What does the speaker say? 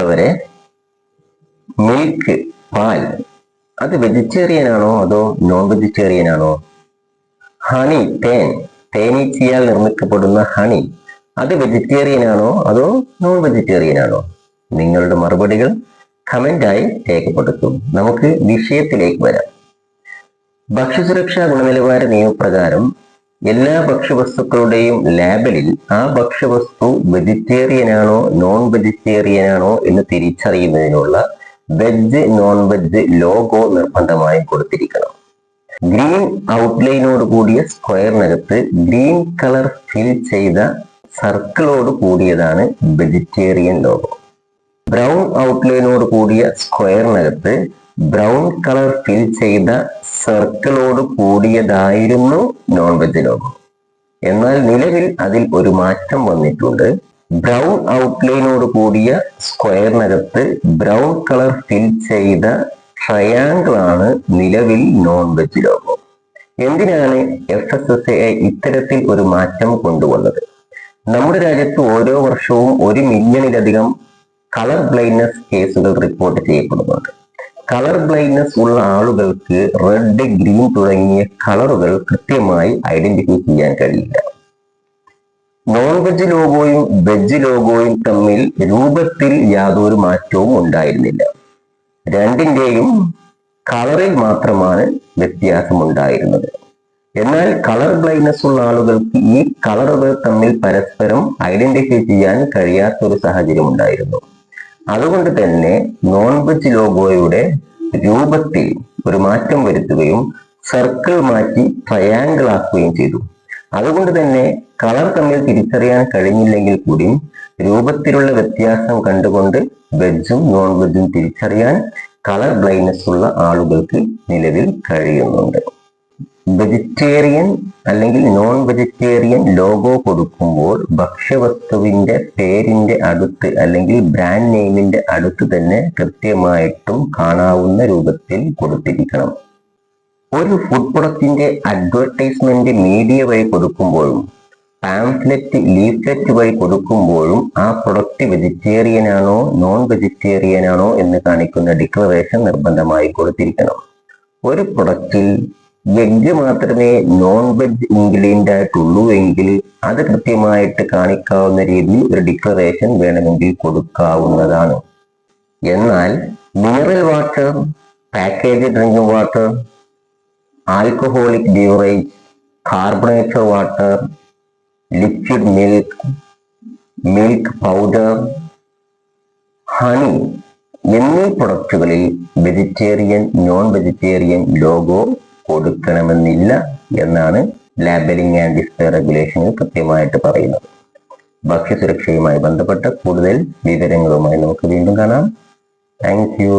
പ്രിയപ്പെട്ടവരെ, മിൽക്ക്, പാൽ, അത് വെജിറ്റേറിയൻ ആണോ അതോ നോൺ വെജിറ്റേറിയൻ ആണോ? ഹണി, തേൻ, തേനീച്ചയാൽ നിർമ്മിക്കപ്പെടുന്ന ഹണി, അത് വെജിറ്റേറിയൻ ആണോ അതോ നോൺ വെജിറ്റേറിയൻ ആണോ? നിങ്ങളുടെ മറുപടികൾ കമന്റായി രേഖപ്പെടുത്തും. നമുക്ക് വിഷയത്തിലേക്ക് വരാം. ഭക്ഷ്യസുരക്ഷാ ഗുണനിലവാര നിയമപ്രകാരം എല്ലാ ഭക്ഷ്യവസ്തുക്കളുടെയും ലാബലിൽ ആ ഭക്ഷ്യവസ്തു വെജിറ്റേറിയൻ ആണോ നോൺ വെജിറ്റേറിയൻ ആണോ എന്ന് തിരിച്ചറിയുന്നതിനുള്ള വെജ് നോൺ വെജ് ലോഗോ നിർബന്ധമായും കൊടുത്തിരിക്കണം. ഗ്രീൻ ഔട്ട്ലൈനോട് കൂടിയ സ്ക്വയറിനകത്ത് ഗ്രീൻ കളർ ഫിൽ ചെയ്ത സർക്കിളോട് കൂടിയതാണ് വെജിറ്റേറിയൻ ലോഗോ. ബ്രൗൺ ഔട്ട്ലൈനോട് കൂടിയ സ്ക്വയറിനകത്ത് ബ്രൗൺ കളർ ഫിൽ ചെയ്ത സർക്കിളോട് കൂടിയതായിരുന്നു നോൺ വെജ് ലോഗോ. എന്നാൽ നിലവിൽ അതിൽ ഒരു മാറ്റം വന്നിട്ടുണ്ട്. ബ്രൗൺ ഔട്ട്ലൈനോട് കൂടിയ സ്ക്വയറിനകത്ത് ബ്രൗൺ കളർ ഫിൽ ചെയ്ത ട്രയാങ്കിൾ ആണ് നിലവിൽ നോൺ വെജ് ലോഗോ. എന്തിനാണ് FSSAI ഇത്തരത്തിൽ ഒരു മാറ്റം കൊണ്ടുവന്നത്? നമ്മുടെ രാജ്യത്ത് ഓരോ വർഷവും 1 മില്യണിലധികം കളർ ബ്ലൈൻഡ്നെസ് കേസുകൾ റിപ്പോർട്ട് ചെയ്യപ്പെടുന്നുണ്ട്. കളർ ബ്ലൈൻഡ്നെസ് ഉള്ള ആളുകൾക്ക് റെഡ്, ഗ്രീൻ തുടങ്ങിയ കളറുകൾ കൃത്യമായി ഐഡന്റിഫൈ ചെയ്യാൻ കഴിയില്ല. നോൺ വെജ് ലോഗോയും വെജ് ലോഗോയും തമ്മിൽ രൂപത്തിൽ യാതൊരു മാറ്റവും ഉണ്ടായിരുന്നില്ല. രണ്ടിന്റെയും കളറിൽ മാത്രമാണ് വ്യത്യാസമുണ്ടായിരുന്നത്. എന്നാൽ കളർ ബ്ലൈൻഡ്നെസ് ഉള്ള ആളുകൾക്ക് ഈ കളറുകൾ തമ്മിൽ പരസ്പരം ഐഡന്റിഫൈ ചെയ്യാൻ കഴിയാത്തൊരു സാഹചര്യം ഉണ്ടായിരുന്നു. അതുകൊണ്ട് തന്നെ നോൺ വെജ് ലോഗോയുടെ രൂപത്തിൽ ഒരു മാറ്റം വരുത്തുകയും സർക്കിൾ മാറ്റി ട്രയാങ്കിൾ ആക്കുകയും ചെയ്തു. അതുകൊണ്ട് തന്നെ കളർ തമ്മിൽ തിരിച്ചറിയാൻ കഴിഞ്ഞില്ലെങ്കിൽ കൂടി രൂപത്തിലുള്ള വ്യത്യാസം കണ്ടുകൊണ്ട് വെജും നോൺ വെജും തിരിച്ചറിയാൻ കളർ ബ്ലൈൻഡ്നെസ് ഉള്ള ആളുകൾക്ക് നിലവിൽ കഴിയുന്നുണ്ട്. വെജിറ്റേറിയൻ അല്ലെങ്കിൽ നോൺ വെജിറ്റേറിയൻ ലോഗോ കൊടുക്കുമ്പോൾ ഭക്ഷ്യവസ്തുവിന്റെ പേരിന്റെ അടുത്ത് അല്ലെങ്കിൽ ബ്രാൻഡ് നെയിമിന്റെ അടുത്ത് തന്നെ കൃത്യമായിട്ടും കാണാവുന്ന രൂപത്തിൽ കൊടുത്തിരിക്കണം. ഒരു ഫുഡ് പ്രൊഡക്റ്റിന്റെ അഡ്വർടൈസ്മെന്റ് മീഡിയ വഴി കൊടുക്കുമ്പോഴും പാംഫ്ലെറ്റ്, ലീഫ്ലെറ്റ് വഴി കൊടുക്കുമ്പോഴും ആ പ്രൊഡക്റ്റ് വെജിറ്റേറിയൻ ആണോ നോൺ വെജിറ്റേറിയൻ ആണോ എന്ന് കാണിക്കുന്ന ഡിക്ലറേഷൻ നിർബന്ധമായി കൊടുത്തിരിക്കണം. ഒരു പ്രൊഡക്റ്റിൽ എഗ് മാത്രമേ നോൺ വെജ് ഇൻഗ്രീഡിയന്റ് ആയിട്ടുള്ളൂ എങ്കിൽ അത് കൃത്യമായിട്ട് കാണിക്കാവുന്ന രീതിയിൽ ഒരു ഡിക്ലറേഷൻ വേണമെങ്കിൽ കൊടുക്കാവുന്നതാണ്. എന്നാൽ mineral water, package drinking water, alcoholic beverage, carbonated water, liquid milk, milk powder, honey എന്നീ പ്രൊഡക്റ്റുകളിൽ വെജിറ്റേറിയൻ നോൺ വെജിറ്റേറിയൻ ലോഗോ കൊടുക്കണമെന്നില്ല എന്നാണ് ലാബലിംഗ് ആൻഡ് ഡിസ്പ്ലേ റെഗുലേഷനിൽ കൃത്യമായിട്ട് പറയുന്നത്. ഭക്ഷ്യസുരക്ഷയുമായി ബന്ധപ്പെട്ട കൂടുതൽ വിവരങ്ങളുമായി നമുക്ക് വീണ്ടും കാണാം. Thank you.